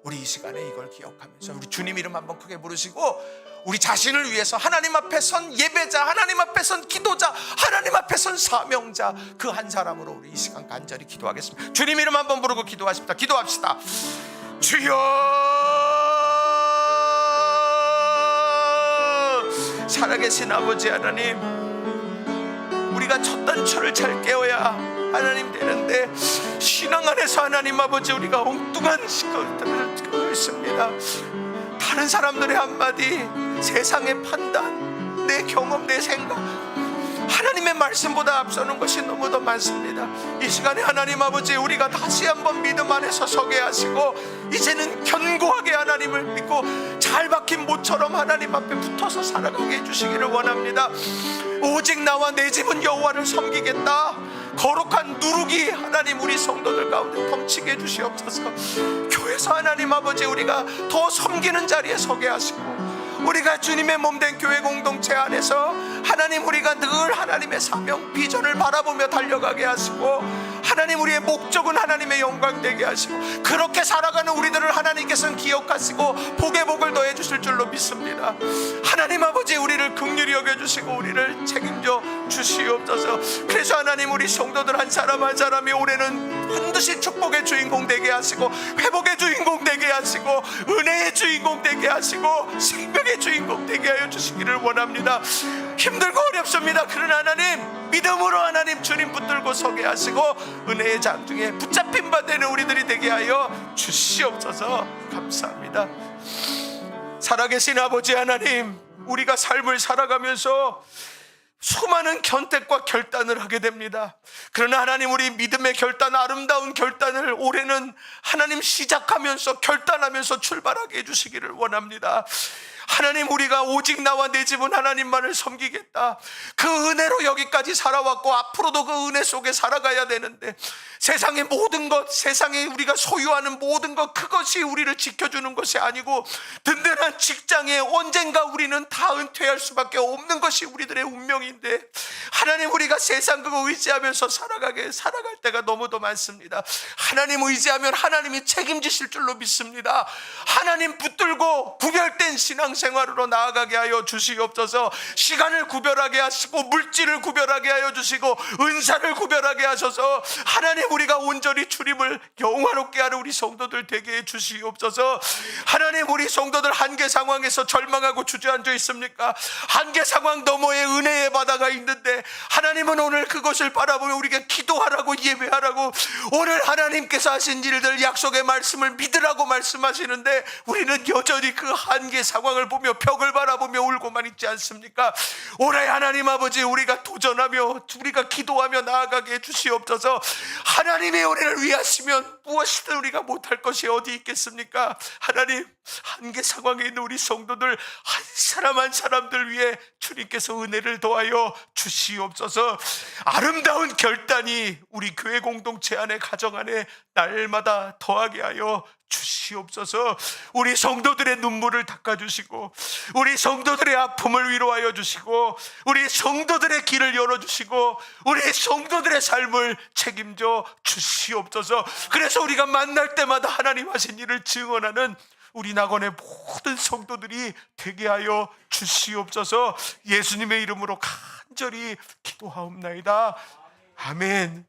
우리 이 시간에 이걸 기억하면서 우리 주님 이름 한번 크게 부르시고 우리 자신을 위해서 하나님 앞에 선 예배자, 하나님 앞에 선 기도자, 하나님 앞에 선 사명자, 그 한 사람으로 우리 이 시간 간절히 기도하겠습니다. 주님 이름 한번 부르고 기도하십니다. 기도합시다. 주여, 살아계신 아버지 하나님, 우리가 첫 단추를 잘 깨워야 하나님 되는데 신앙 안에서 하나님 아버지 우리가 엉뚱한 것들을 듣고 있습니다. 다른 사람들의 한마디, 세상의 판단, 내 경험, 내 생각, 하나님의 말씀보다 앞서는 것이 너무도 많습니다. 이 시간에 하나님 아버지, 우리가 다시 한번 믿음 안에서 서게 하시고 이제는 견고하게 하나님을 믿고 잘 박힌 모처럼 하나님 앞에 붙어서 살아가게 해주시기를 원합니다. 오직 나와 내 집은 여호와를 섬기겠다, 거룩한 누룩이 하나님 우리 성도들 가운데 넘치게 해주시옵소서. 교회에서 하나님 아버지 우리가 더 섬기는 자리에 서게 하시고 우리가 주님의 몸된 교회 공동체 안에서 하나님 우리가 늘 하나님의 사명 비전을 바라보며 달려가게 하시고 하나님 우리의 목적은 하나님의 영광 되게 하시고 그렇게 살아가는 우리들을 하나님께서는 기억하시고 복의 복을 더해 주실 줄로 믿습니다. 하나님 아버지 우리를 긍휼히 여겨주시고 우리를 책임져 주시옵소서. 그래서 하나님 우리 성도들 한 사람 한 사람이 올해는 반드시 축복의 주인공 되게 하시고 회복의 주인공 되게 하시고 은혜의 주인공 되게 하시고 생명의 주인공 되게 하여 주시기를 원합니다. 힘들고 어렵습니다. 그러나 하나님 믿음으로 하나님 주님 붙들고 서게 하시고 은혜의 장중에 붙잡힌 바 되는 우리들이 되게 하여 주시옵소서. 감사합니다. 살아계신 아버지 하나님, 우리가 삶을 살아가면서 수많은 선택과 결단을 하게 됩니다. 그러나 하나님 우리 믿음의 결단, 아름다운 결단을 올해는 하나님 시작하면서 결단하면서 출발하게 해주시기를 원합니다. 하나님 우리가 오직 나와 내 집은 하나님만을 섬기겠다, 그 은혜로 여기까지 살아왔고 앞으로도 그 은혜 속에 살아가야 되는데 세상의 모든 것, 세상에 우리가 소유하는 모든 것, 그것이 우리를 지켜주는 것이 아니고 든든한 직장에 언젠가 우리는 다 은퇴할 수밖에 없는 것이 우리들의 운명인데 하나님 우리가 세상 그거 의지하면서 살아갈 때가 너무도 많습니다. 하나님 의지하면 하나님이 책임지실 줄로 믿습니다. 하나님 붙들고 구별된 신앙생활으로 나아가게 하여 주시옵소서. 시간을 구별하게 하시고 물질을 구별하게 하여 주시고 은사를 구별하게 하셔서 하나님 우리가 온전히 주님을 영화롭게 하는 우리 성도들 되게 해 주시옵소서. 하나님, 우리 성도들 한계 상황에서 절망하고 주저앉아 있습니까? 한계 상황 너머에 은혜의 바다가 있는데 하나님은 오늘 그것을 바라보며 우리가 기도하라고, 예배하라고, 오늘 하나님께서 하신 일들, 약속의 말씀을 믿으라고 말씀하시는데 우리는 여전히 그 한계 상황을 보며 벽을 바라보며 울고만 있지 않습니까? 오늘 하나님 아버지, 우리가 도전하며 우리가 기도하며 나아가게 해주시옵소서. 하나님의 은혜를 위하시면 무엇이든 우리가 못할 것이 어디 있겠습니까? 하나님, 한계 상황에 있는 우리 성도들 한 사람 한 사람들 위해 주님께서 은혜를 더하여 주시옵소서. 아름다운 결단이 우리 교회 공동체 안에, 가정 안에 날마다 더하게 하여 주시옵소서. 우리 성도들의 눈물을 닦아주시고, 우리 성도들의 아픔을 위로하여 주시고, 우리 성도들의 길을 열어주시고, 우리 성도들의 삶을 책임져 주시옵소서. 그래서 우리가 만날 때마다 하나님 하신 일을 증언하는 우리 낙원의 모든 성도들이 되게 하여 주시옵소서. 예수님의 이름으로 간절히 기도하옵나이다. 아멘.